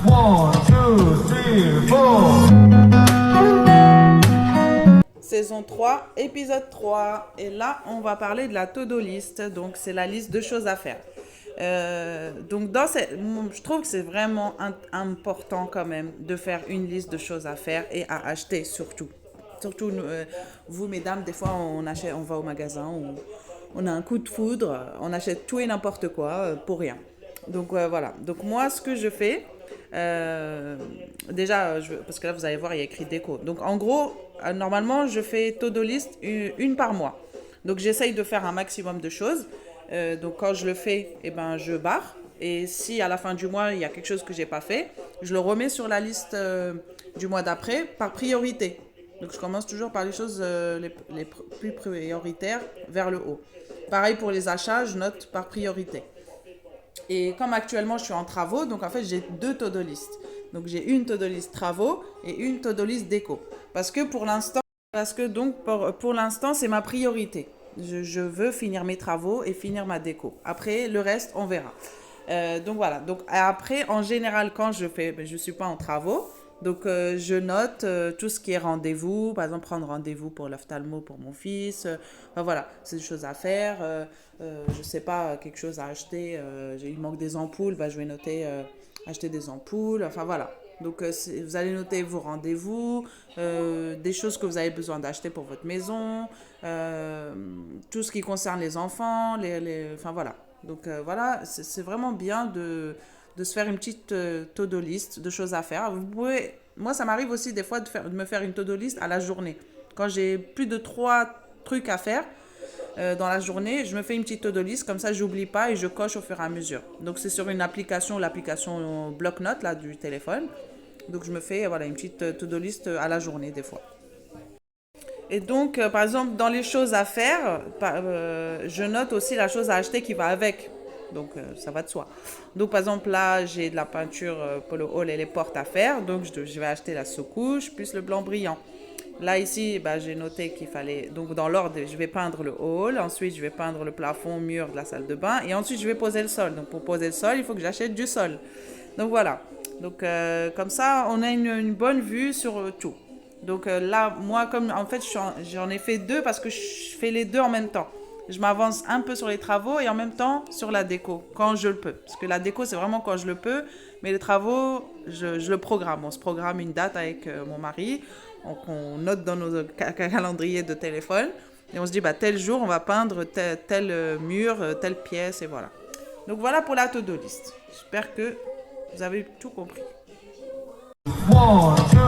One, two, three, four. Saison 3, épisode 3. Et là, on va parler de la to-do list. Donc, c'est la liste de choses à faire. Donc, je trouve que c'est vraiment important quand même de faire une liste de choses à faire et à acheter surtout. Surtout, vous, mesdames, des fois, on va au magasin, on a un coup de foudre, on achète tout et n'importe quoi pour rien. Donc, voilà. Donc, moi, ce que je fais, déjà, parce que là, vous allez voir, il y a écrit déco. Donc, en gros, normalement, je fais to-do list une par mois. Donc, j'essaye de faire un maximum de choses. Donc, quand je le fais, eh ben, je barre. Et si à la fin du mois, il y a quelque chose que j'ai pas fait, je le remets sur la liste du mois d'après par priorité. Donc, je commence toujours par les choses les plus prioritaires vers le haut. Pareil pour les achats, je note par priorité. Et comme actuellement je suis en travaux, donc en fait j'ai deux to-do list. Donc j'ai une to-do list travaux et une to-do list déco. Parce que pour l'instant c'est ma priorité. Je veux finir mes travaux et finir ma déco. Après le reste on verra. Donc voilà. Donc après en général quand je suis pas en travaux. Donc je note tout ce qui est rendez-vous, par exemple prendre rendez-vous pour l'ophtalmo pour mon fils. Enfin voilà, c'est des choses à faire. Je sais pas, quelque chose à acheter. Il manque des ampoules, bah, je vais noter acheter des ampoules. Enfin voilà. Donc vous allez noter vos rendez-vous, des choses que vous avez besoin d'acheter pour votre maison, tout ce qui concerne les enfants, enfin voilà. Donc voilà, c'est vraiment bien de se faire une petite to-do list de choses à faire. Moi, ça m'arrive aussi des fois de me faire une to-do list à la journée. Quand j'ai plus de 3 trucs à faire dans la journée, je me fais une petite to-do list, comme ça, j'oublie pas et je coche au fur et à mesure. Donc, c'est sur une application, l'application bloc-notes là, du téléphone. Donc, je me fais voilà, une petite to-do list à la journée, des fois. Et donc, par exemple, dans les choses à faire, je note aussi la chose à acheter qui va avec. Donc, ça va de soi. Donc, par exemple, là, j'ai de la peinture pour le hall et les portes à faire. Donc, je vais acheter la sous-couche plus le blanc brillant. Là, ici, bah, j'ai noté qu'il fallait... Donc, dans l'ordre, je vais peindre le hall. Ensuite, je vais peindre le plafond, mur de la salle de bain. Et ensuite, je vais poser le sol. Donc, pour poser le sol, il faut que j'achète du sol. Donc, voilà. Donc, comme ça, on a une bonne vue sur tout. Donc là, moi, comme en fait, j'en ai fait deux parce que je fais les deux en même temps. Je m'avance un peu sur les travaux et en même temps sur la déco, quand je le peux. Parce que la déco, c'est vraiment quand je le peux. Mais les travaux, je le programme. On se programme une date avec mon mari. On note dans nos calendriers de téléphone. Et on se dit, bah, tel jour, on va peindre tel mur, telle pièce, et voilà. Donc voilà pour la to-do list. J'espère que vous avez tout compris. One, two.